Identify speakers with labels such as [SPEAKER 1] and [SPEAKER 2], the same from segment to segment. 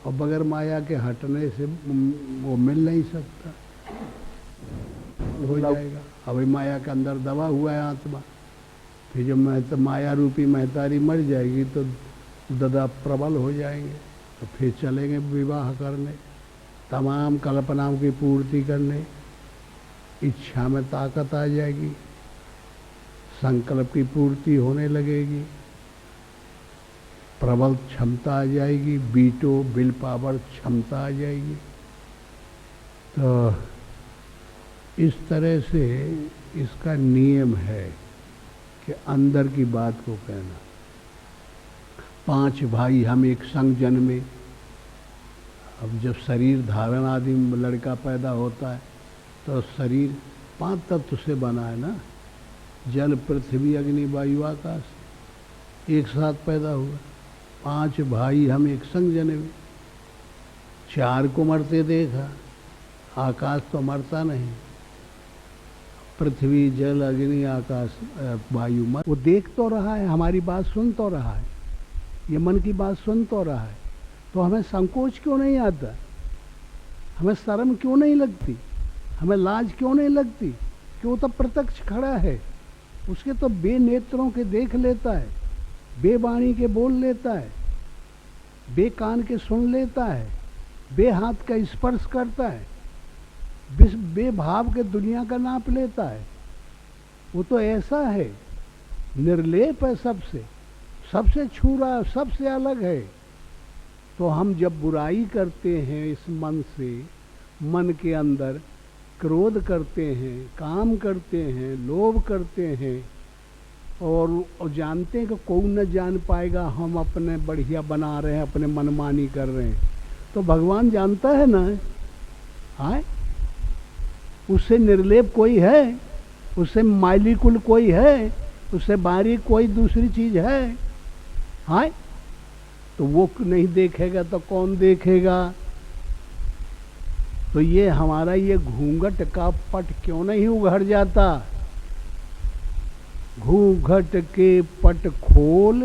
[SPEAKER 1] और बगैर माया के हटने से वो मिल नहीं सकता, हो जाएगा। अभी माया के अंदर दबा हुआ है आत्मा, फिर जब तो माया रूपी महतारी मर जाएगी तो ददा प्रबल हो जाएंगे, तो फिर चलेंगे विवाह करने, तमाम कल्पनाओं की पूर्ति करने, इच्छा में ताकत आ जाएगी, संकल्प की पूर्ति होने लगेगी, प्रबल क्षमता आ जाएगी, बीटो विल पावर क्षमता आ जाएगी। तो इस तरह से इसका नियम है कि अंदर की बात को कहना। 5 भाई हम एक संग जन्मे। अब जब शरीर धारण आदि लड़का पैदा होता है तो शरीर 5 तत्व से बना है ना, जल पृथ्वी अग्नि वायु आकाश, एक साथ पैदा हुआ। 5 भाई हम एक संग जन्मे। 4 को मरते देखा, आकाश तो मरता नहीं, पृथ्वी जल अग्नि आकाश वायु मर, वो देख तो रहा है, हमारी बात सुन तो रहा है, ये मन की बात सुन तो रहा है, तो हमें संकोच क्यों नहीं आता, हमें शर्म क्यों नहीं लगती, हमें लाज क्यों नहीं लगती? क्यों? तो प्रत्यक्ष खड़ा है, उसके तो बे नेत्रों के देख लेता है, बे वाणी के बोल लेता है, बे कान के सुन लेता है, बे हाथ का स्पर्श करता है, बेभाव के दुनिया का नाप लेता है। वो तो ऐसा है, निर्लेप है, सबसे छू रहा, सबसे अलग है। तो हम जब बुराई करते हैं इस मन से, मन के अंदर क्रोध करते हैं, काम करते हैं, लोभ करते हैं, और जानते हैं कि कोई न जान पाएगा हम अपने बढ़िया बना रहे हैं, अपने मनमानी कर रहे हैं, तो भगवान जानता है ना, आए उससे निर्लेप कोई है, उससे मालिकुल कोई है, उससे बारीक कोई दूसरी चीज है? हाँ, तो वो नहीं देखेगा तो कौन देखेगा? तो ये हमारा ये घूंघट का पट क्यों नहीं उघड़ जाता? घूंघट के पट खोल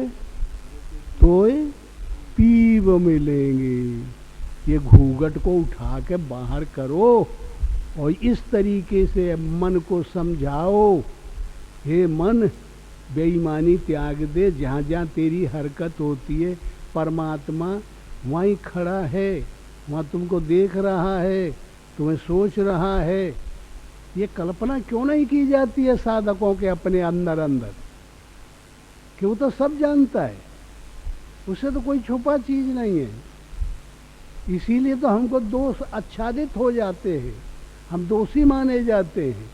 [SPEAKER 1] तो पीव मिलेंगे। ये घूंघट को उठा के बाहर करो और इस तरीके से मन को समझाओ, हे मन बेईमानी त्याग दे, जहाँ जहाँ तेरी हरकत होती है परमात्मा वहीं खड़ा है, वहाँ तुमको देख रहा है, तुम्हें सोच रहा है। ये कल्पना क्यों नहीं की जाती है साधकों के अपने अंदर अंदर? क्यों? तो सब जानता है, उससे तो कोई छुपा चीज नहीं है। इसीलिए तो हमको दोष आच्छादित हो जाते हैं, हम दोषी माने जाते हैं।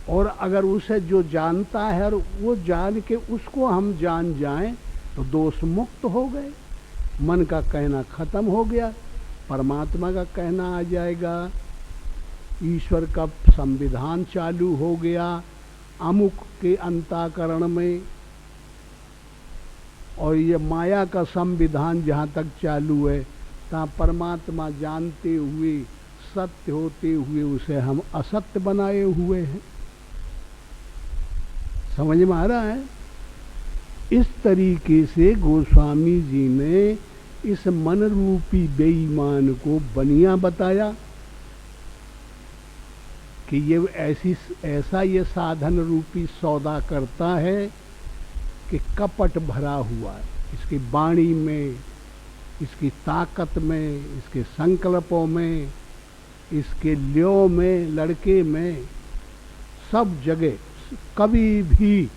[SPEAKER 1] और अगर उसे जो जानता है और वो जान के उसको हम जान जाएं तो दोष मुक्त हो गए, मन का कहना खत्म हो गया, परमात्मा का कहना आ जाएगा, ईश्वर का संविधान चालू हो गया अमुक के अंतःकरण में। और ये माया का संविधान जहाँ तक चालू है, तहाँ परमात्मा जानते हुए, सत्य होते हुए उसे हम असत्य बनाए हुए हैं। समझ में आ रहा है? इस तरीके से गोस्वामी जी ने इस मन रूपी बेईमान को बनिया बताया कि ये ऐसा ये साधन रूपी सौदा करता है कि कपट भरा हुआ है इसकी वाणी में, इसकी ताकत में, इसके संकल्पों में, इसके ल्यों में, लड़के में, सब जगह कभी भी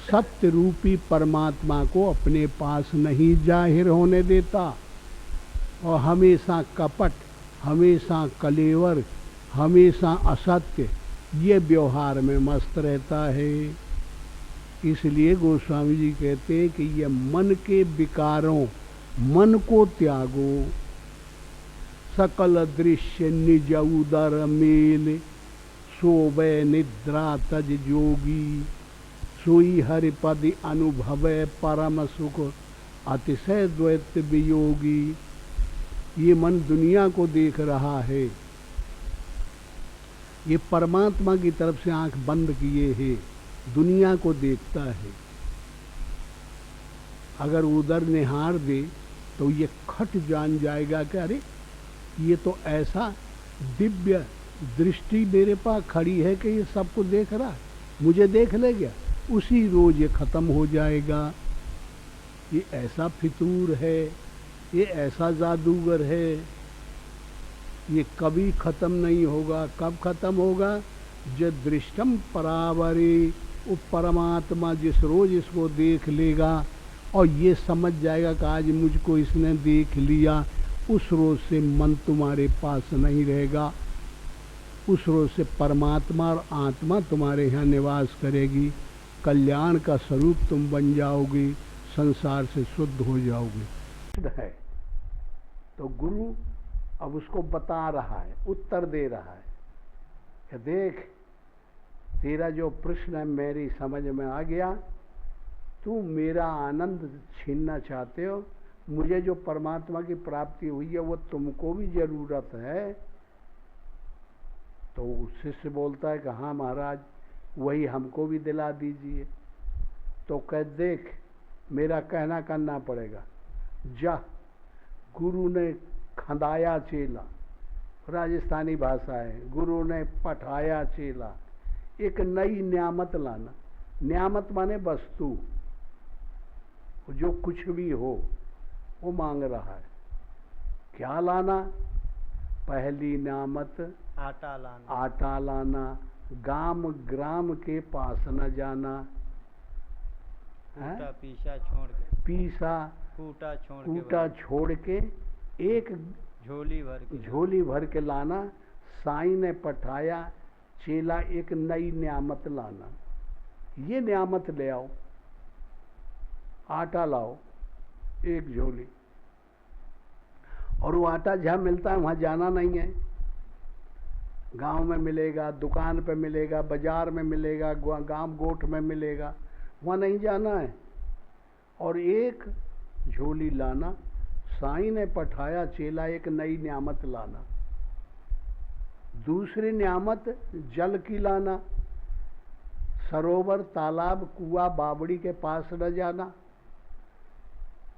[SPEAKER 1] सत्य रूपी परमात्मा को अपने पास नहीं जाहिर होने देता, और हमेशा कपट, हमेशा कलेवर, हमेशा असत्य ये व्यवहार में मस्त रहता है। इसलिए गोस्वामी जी कहते हैं कि ये मन के विकारों, मन को त्यागो, सकल दृश्य निज उदर मेल, सोवे निद्रा तज जोगी, सोई हरिपद अनुभवे परम सुख, अतिशय द्वैत वियोगी। ये मन दुनिया को देख रहा है, ये परमात्मा की तरफ से आंख बंद किए है, दुनिया को देखता है। अगर उधर निहार दे तो ये खट जान जाएगा कि अरे ये तो ऐसा दिव्य दृष्टि मेरे पास खड़ी है कि ये सबको देख रहा है, मुझे देख ले गया, उसी रोज ये खत्म हो जाएगा। ये ऐसा फितूर है, ये ऐसा जादूगर है, ये कभी खत्म नहीं होगा। कब खत्म होगा? जब दृष्टम परावरे, वो परमात्मा जिस रोज इसको देख लेगा और ये समझ जाएगा कि आज मुझको इसने देख लिया, उस रोज से मन तुम्हारे पास नहीं रहेगा। उस रोज से परमात्मा और आत्मा तुम्हारे यहाँ निवास करेगी, कल्याण का स्वरूप तुम बन जाओगी, संसार से शुद्ध हो जाओगे। है तो गुरु अब उसको बता रहा है, उत्तर दे रहा है कि देख, तेरा जो प्रश्न है मेरी समझ में आ गया, तू मेरा आनंद छीनना चाहते हो, मुझे जो परमात्मा की प्राप्ति हुई है वो तुमको भी जरूरत है। तो शिष्य बोलता है कि हाँ महाराज, वही हमको भी दिला दीजिए। तो कह देख, मेरा कहना करना पड़ेगा। जा, गुरु ने खंदाया चेला, राजस्थानी भाषा है, गुरु ने पठाया चेला, एक नई न्यामत लाना। न्यामत माने वस्तु, जो कुछ भी हो वो मांग रहा है। क्या लाना? पहली न्यामत
[SPEAKER 2] आटा लाना।
[SPEAKER 1] आटा लाना, गाम ग्राम के पास न जाना,
[SPEAKER 2] कूटा पीसा छोड़ के,
[SPEAKER 1] पीसा
[SPEAKER 2] कूटा
[SPEAKER 1] छोड़ के एक झोली भर के लाना। साईं ने पठाया चेला, एक नई न्यामत लाना। ये न्यामत ले आओ, आटा लाओ एक झोली। और वो आटा जहाँ मिलता है वहाँ जाना नहीं है। गांव में मिलेगा, दुकान पे मिलेगा, बाजार में मिलेगा, गांव गोठ में मिलेगा, वहाँ नहीं जाना है। और एक झोली लाना। साईं ने पठाया चेला, एक नई न्यामत लाना। दूसरी न्यामत जल की लाना। सरोवर, तालाब, कुआ, बावड़ी के पास न जाना।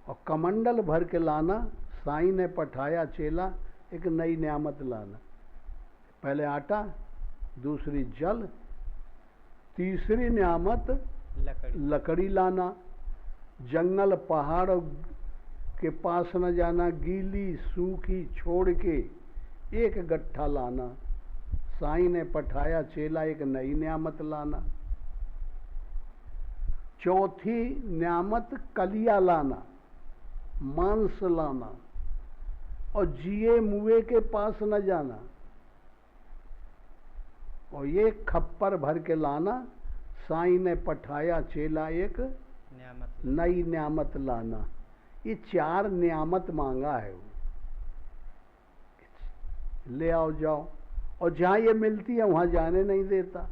[SPEAKER 1] और कमंडल भर के लाना। साईं ने पठाया चेला, एक नई न्यामत लाना। पहले आटा, दूसरी जल, तीसरी न्यामत लकड़ी लाना। जंगल पहाड़ के पास न जाना, गीली सूखी छोड़ के एक गट्ठा लाना। साईं ने पठाया चेला, एक नई न्यामत लाना। चौथी न्यामत कलिया लाना, मांस लाना। और जिए मुए के पास न जाना। और ये खप्पर भर के लाना। साईं ने पठाया चेला, एक नई न्यामत लाना। ये 4 न्यामत मांगा है वो। ले आओ, जाओ। और जहाँ ये मिलती है वहाँ जाने नहीं देता।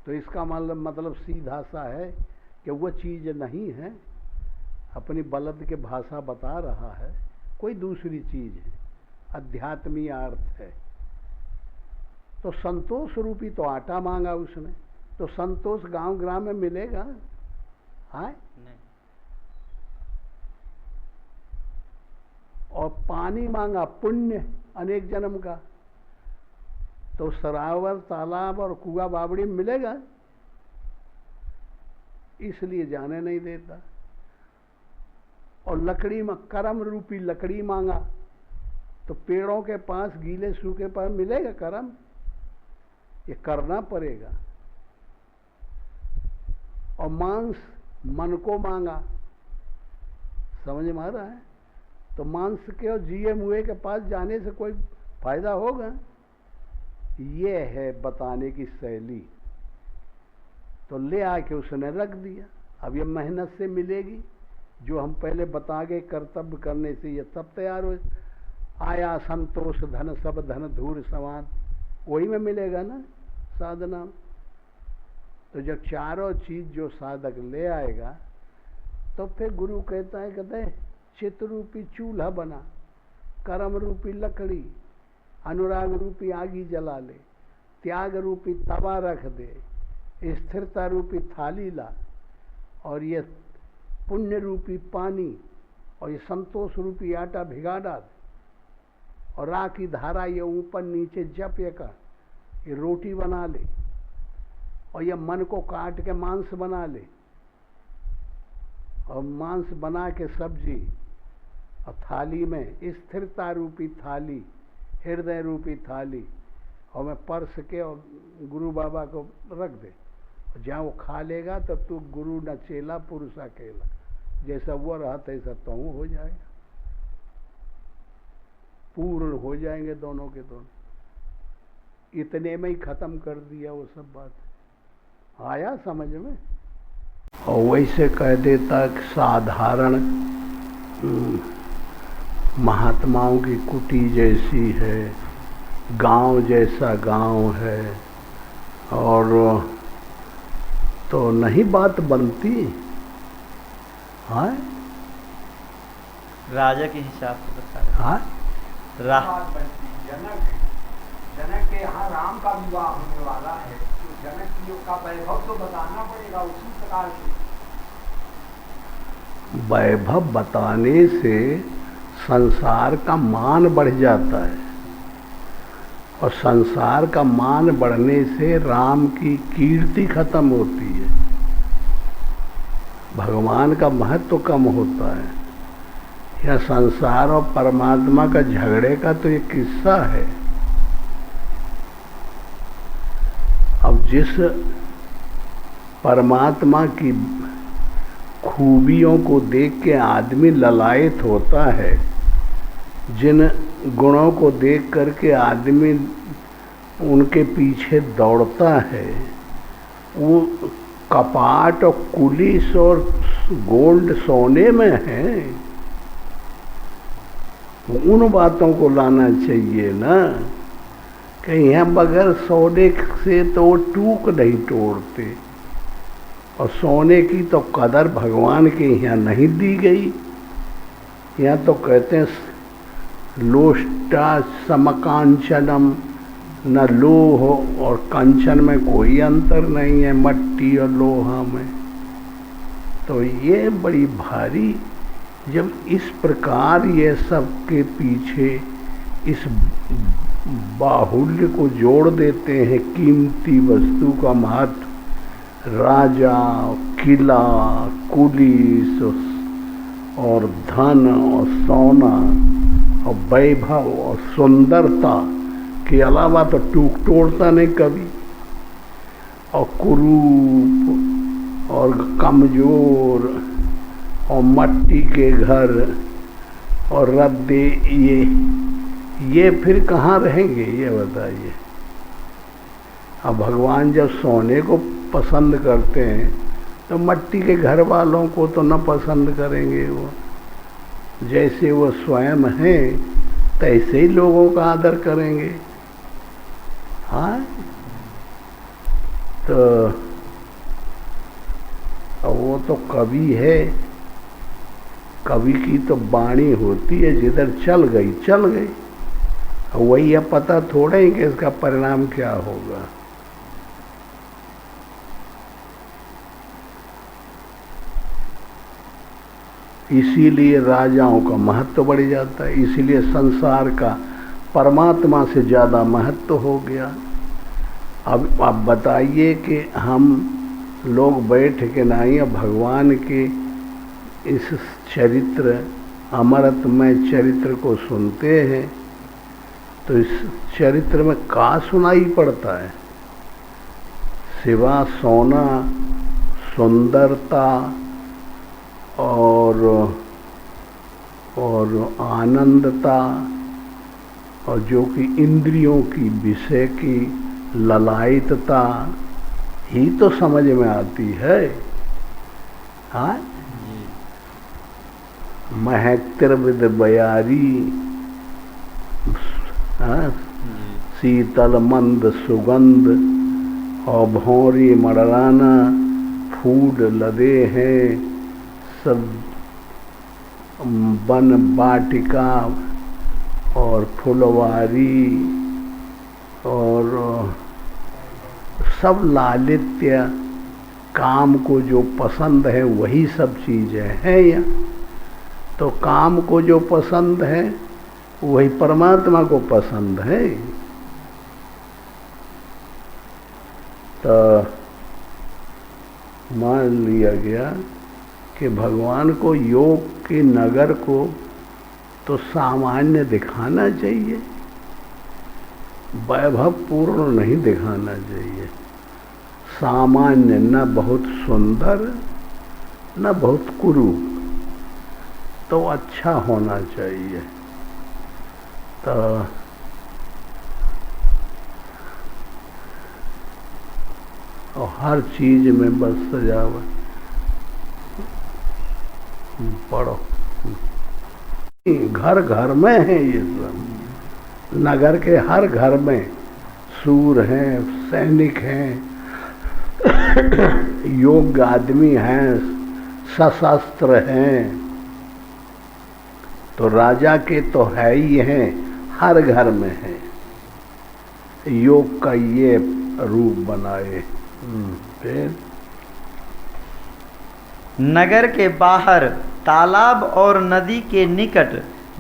[SPEAKER 1] तो इसका मतलब सीधा सा है कि वो चीज़ नहीं है, अपनी बलद के भाषा बता रहा है, कोई दूसरी चीज़ है, अध्यात्मी अर्थ है। तो संतोष रूपी तो आटा मांगा उसने, तो संतोष गांव ग्राम में मिलेगा? हाँ
[SPEAKER 2] नहीं।
[SPEAKER 1] और पानी मांगा, पुण्य अनेक जन्म का, तो सरावर, तालाब और कुआ बावड़ी में मिलेगा? इसलिए जाने नहीं देता। और लकड़ी में कर्म रूपी लकड़ी मांगा, तो पेड़ों के पास, गीले सूखे पर मिलेगा कर्म? ये करना पड़ेगा। और मांस मन को मांगा, समझ में आ रहा है? तो मांस के और जिए मुए के पास जाने से कोई फायदा होगा? ये है बताने की शैली। तो ले आके उसने रख दिया। अब ये मेहनत से मिलेगी, जो हम पहले बता गए कर्तव्य करने से ये सब तैयार हो। आया संतोष धन सब धन धूर समान, वही में मिलेगा ना साधना। तो जब चारों चीज जो साधक ले आएगा, तो फिर गुरु कहता है, कहते हैं चित्त रूपी चूल्हा बना, कर्म रूपी लकड़ी, अनुराग रूपी आगी जला ले, त्याग रूपी तवा रख दे, स्थिरता रूपी थाली ला, और ये पुण्य रूपी पानी और ये संतोष रूपी आटा भिगा डाल और राख की धारा ये ऊपर नीचे जप ये कर, ये रोटी बना ले और ये मन को काट के मांस बना ले और मांस बना के सब्जी और थाली में स्थिरता रूपी थाली, हृदय रूपी थाली और मैं परस के और गुरु बाबा को रख दे। जहाँ वो खा लेगा तब तू गुरु न चेला पुरुष अकेला, जैसा वो रहा तैसा तो हो जाएगा, पूर्ण हो जाएंगे दोनों के दोनों। इतने में ही खत्म कर दिया वो सब बात। आया समझ में? और वैसे कह देता कि साधारण महात्माओं की कुटी जैसी है, गांव जैसा गांव है, और तो नहीं बात बनती। हाँ
[SPEAKER 2] राजा के हिसाब से बता रहे।
[SPEAKER 1] हाँ
[SPEAKER 3] जनक के यहाँ राम का विवाह होने वाला है, तो जनक जी का वैभव तो बताना पड़ेगा उसी प्रकार से।
[SPEAKER 1] वैभव बताने से संसार का मान बढ़ जाता है और संसार का मान बढ़ने से राम की कीर्ति खत्म होती है, भगवान का महत्व कम होता है। यह संसार और परमात्मा का झगड़े का तो ये किस्सा है। अब जिस परमात्मा की खूबियों को देख के आदमी ललायत होता है, जिन गुणों को देख करके आदमी उनके पीछे दौड़ता है, वो कपाट और कुलिस और गोल्ड सोने में है। उन बातों को लाना चाहिए ना कि यहाँ बगैर सोने से तो वो टूक नहीं तोड़ते, और सोने की तो कदर भगवान के यहाँ नहीं दी गई। यहाँ तो कहते हैं लोष्टा समकांचनम, न लोह और कंचन में कोई अंतर नहीं है, मट्टी और लोहा में। तो ये बड़ी भारी, जब इस प्रकार ये सब के पीछे इस बाहुल्य को जोड़ देते हैं, कीमती वस्तु का महत्व, राजा, किला, पुलिस और धन और सोना और वैभव और सुंदरता के अलावा तो टूक तोड़ता नहीं कभी, और कुरूप और कमजोर और मट्टी के घर और रद्दे, ये फिर कहाँ रहेंगे ये बताइए। अब भगवान जब सोने को पसंद करते हैं तो मट्टी के घर वालों को तो न पसंद करेंगे। वो जैसे वो स्वयं हैं तैसे ही लोगों का आदर करेंगे। हाँ, तो वो तो कवि है, कवि की तो वाणी होती है, जिधर चल गई चल गई। वही अब पता थोड़ा ही कि इसका परिणाम क्या होगा। इसीलिए राजाओं का महत्व बढ़ जाता है, इसीलिए संसार का परमात्मा से ज़्यादा महत्व हो गया। अब आप बताइए कि हम लोग बैठ के नहीं भगवान के इस चरित्र, अमृतमय चरित्र को सुनते हैं, तो इस चरित्र में का सुनाई पड़ता है? सिवा सोना, सुंदरता और आनंदता, और जो कि इंद्रियों की विषय की ललायतता ही तो समझ में आती है। हाँ, महत्तिर्विद बयारी, हाँ, शीतल मंद सुगंध और भौरी मडराना, फूल लदे हैं सब, वन वाटिका और फुलवारी और सब लालित्य, काम को जो पसंद है वही सब चीज़ें हैं यहाँ। तो काम को जो पसंद है वही परमात्मा को पसंद है। तो मान लिया गया कि भगवान को योग के नगर को तो सामान्य दिखाना चाहिए, वैभव पूर्ण नहीं दिखाना चाहिए। सामान्य, न बहुत सुंदर न बहुत कुरूप, तो अच्छा होना चाहिए। तो और हर चीज में बस सजावट। पढ़ो, घर घर में है ये सब। नगर के हर घर में सूर हैं, सैनिक हैं, योग्य आदमी हैं, सशस्त्र हैं। तो राजा के तो है ही हैं, हर घर में है। योग का ये रूप बनाए। फिर
[SPEAKER 2] नगर के बाहर तालाब और नदी के निकट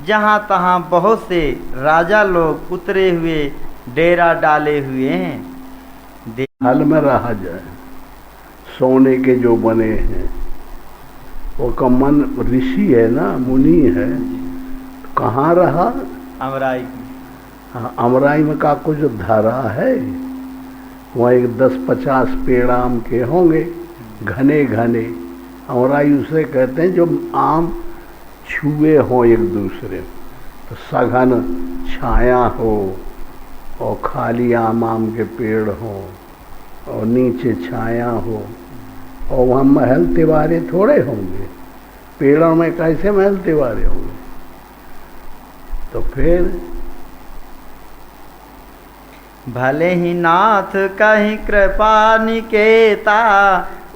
[SPEAKER 2] जहाँ तहाँ बहुत से राजा लोग उतरे हुए डेरा डाले हुए हैं।
[SPEAKER 1] हल में रहा जाए, सोने के जो बने हैं। वो कमन ऋषि है ना, मुनि है, कहाँ रहा?
[SPEAKER 2] अमराई की।
[SPEAKER 1] हाँ, अमराई में का कुछ धारा है, वहाँ एक 10-50 पेड़ आम के होंगे, घने घने। अमराई उसे कहते हैं जो आम छुए हों एक दूसरे, तो सघन छाया हो और खाली आम के पेड़ हों और नीचे छाया हो, और वहाँ महल तिवारे थोड़े होंगे, पेड़ों में कैसे महल तिवारे होंगे? तो फिर
[SPEAKER 2] भले ही नाथ कहीं कृपा निकेता,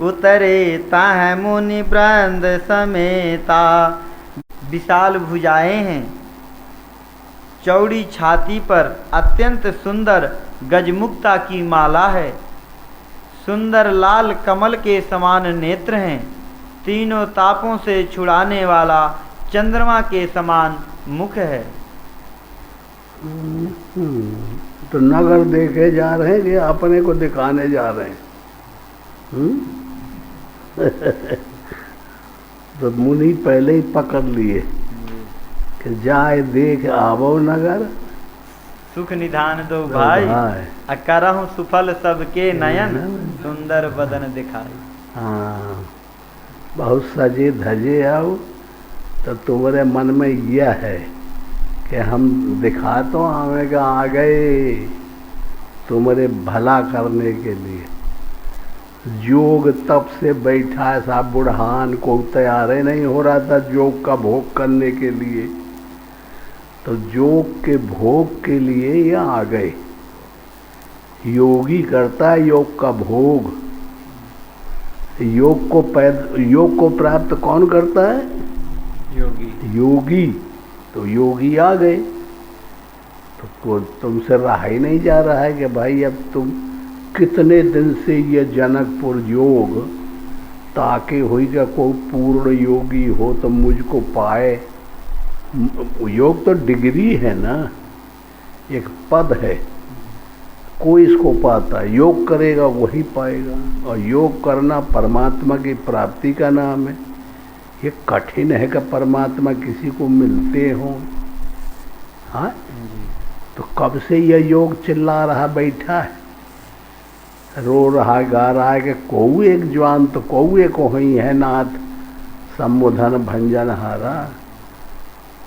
[SPEAKER 2] उतरे ताह मुनि वृंद समेता। विशाल भुजाएं हैं, चौड़ी छाती पर अत्यंत सुंदर गजमुक्ता की माला है, सुंदर लाल कमल के समान नेत्र हैं, तीनों तापों से छुड़ाने वाला चंद्रमा के समान मुख है।
[SPEAKER 1] तो नगर देखे जा रहे हैं कि अपने को दिखाने जा रहे हैं? तो मुनि पहले ही पकड़ लिए कि जाए देख आवो नगर,
[SPEAKER 2] सुख निधान दो भाई, करहु सुफल सबके नयन, सुंदर बदन दिखाई।
[SPEAKER 1] हाँ, बहुत सजे धजे आओ। तो तुम्हारे मन में यह है कि हम दिखा तो हमें आ गए तुम्हारे भला करने के लिए। योग तब से बैठा ऐसा बुढ़ान को तैयार ही नहीं हो रहा था योग का भोग करने के लिए, तो योग के भोग के लिए ये आ गए। योगी करता है योग का भोग। योग को प्राप्त कौन करता है? योगी। तो योगी आ गए। तो तुमसे रहा ही नहीं जा रहा है कि भाई अब तुम कितने दिन से ये जनकपुर योग ताकि होगा कोई पूर्ण योगी हो तो मुझको पाए। योग तो डिग्री है ना, एक पद है, कोई इसको पाता है। योग करेगा वही पाएगा, और योग करना परमात्मा की प्राप्ति का नाम है। ये कठिन है कि परमात्मा किसी को मिलते हों। हाँ, तो कब से यह योग चिल्ला रहा बैठा है, रो रहा गा रहा है कि कोऊ एक जवान तो कौए को ही है नाथ सम्बोधन भंजन हारा।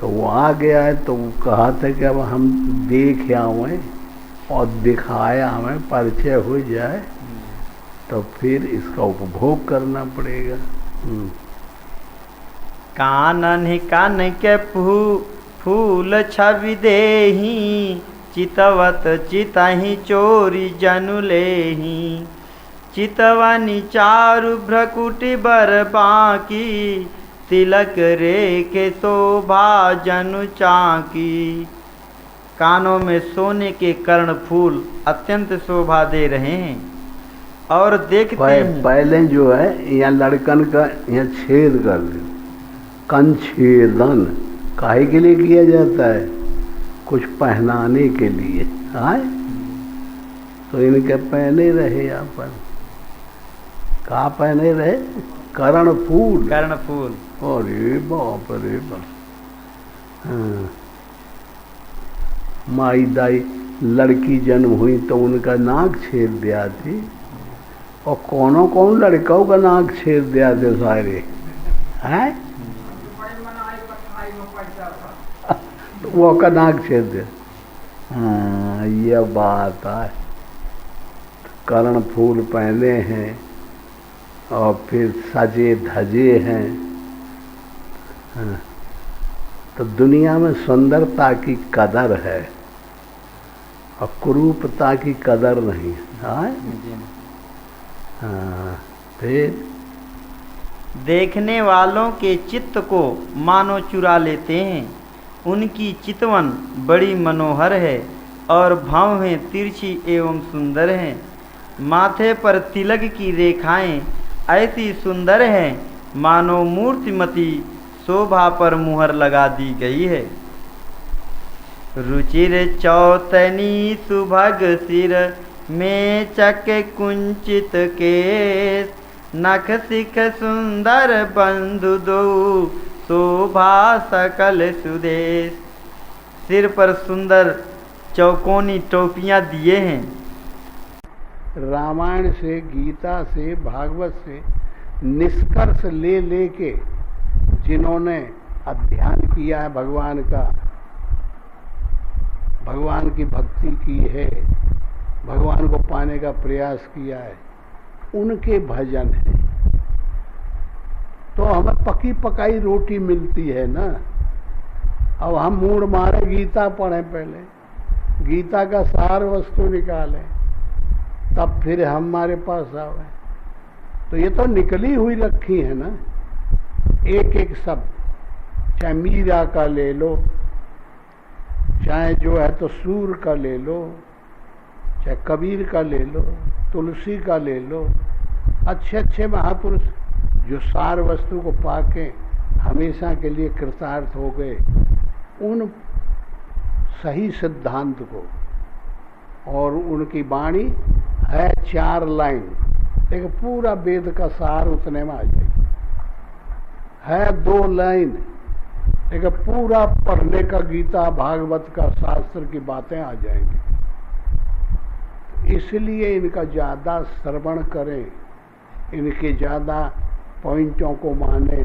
[SPEAKER 1] तो वो आ गया है, तो वो कहा था कि अब हम देख आवें और दिखाया हमें परिचय हो जाए, तो फिर इसका उपभोग करना पड़ेगा।
[SPEAKER 2] कानन ही कान के फूल छवि देही, चितवत चितहि चोरी जनु लेही। चितवनी चारु भ्रकुटी बर बाकी, तिलक रे के शोभा जनु चाकी। कानों में सोने के कर्ण फूल अत्यंत शोभा दे रहे हैं। और देखते हैं
[SPEAKER 1] पहले जो है यहाँ लड़कन का यहाँ छेद कर दे, कंछेदन काहे के लिए किया जाता है? कुछ पहनाने के लिए। आए तो इनके पहने रहे अपन। कहाँ पहने रहे? कर्णफूल।
[SPEAKER 2] कर्णफूल।
[SPEAKER 1] अरे बाप रे बाप। हाँ। माई दाई लड़की जन्म हुई तो उनका नाक छेद दिया थी, और कौन लड़कों का नाक छेद दिया थे सारे हैं। तो वो का नाक छेद दिया। हाँ, ये बात है। कर्ण फूल पहने हैं और फिर सजे धजे हैं। हाँ। तो दुनिया में सुंदरता की कदर है और कुरूपता की कदर नहीं है। हाँ। फिर
[SPEAKER 2] देखने वालों के चित्त को मानो चुरा लेते हैं। उनकी चितवन बड़ी मनोहर है और भौहें तिरछी एवं सुंदर हैं। माथे पर तिलक की रेखाएं ऐसी सुंदर हैं मानो मूर्तिमती शोभा पर मुहर लगा दी गई है। रुचिर चौतनी सुभग सिर में चक कुंचित केस, नख सिख सुंदर बंधु दो शोभा सकल सुदेश। सिर पर सुंदर चौकोनी टोपियां दिए हैं।
[SPEAKER 1] रामायण से, गीता से, भागवत से निष्कर्ष ले लेके जिन्होंने अध्ययन किया है भगवान का, भगवान की भक्ति की है, भगवान को पाने का प्रयास किया है, उनके भजन है। तो हमें पकी पकाई रोटी मिलती है ना। अब हम मूड मारे गीता पढ़ें, पहले गीता का सार वस्तु निकालें, तब फिर हमारे पास आवे। तो ये तो निकली हुई रखी है ना, एक एक शब्द, चाहे मीरा का ले लो, चाहे जो है तो सूर का ले लो, चाहे कबीर का ले लो, तुलसी का ले लो। अच्छे अच्छे महापुरुष जो सार वस्तु को पाके हमेशा के लिए कृतार्थ हो गए, उन सही सिद्धांत को, और उनकी वाणी है 4 लाइन, एक पूरा वेद का सार उतने में आ जाएगी। है 2 लाइन, एक पूरा पढ़ने का गीता भागवत का शास्त्र की बातें आ जाएंगी। इसलिए इनका ज़्यादा श्रवण करें, इनके ज़्यादा पॉइंटों को माने,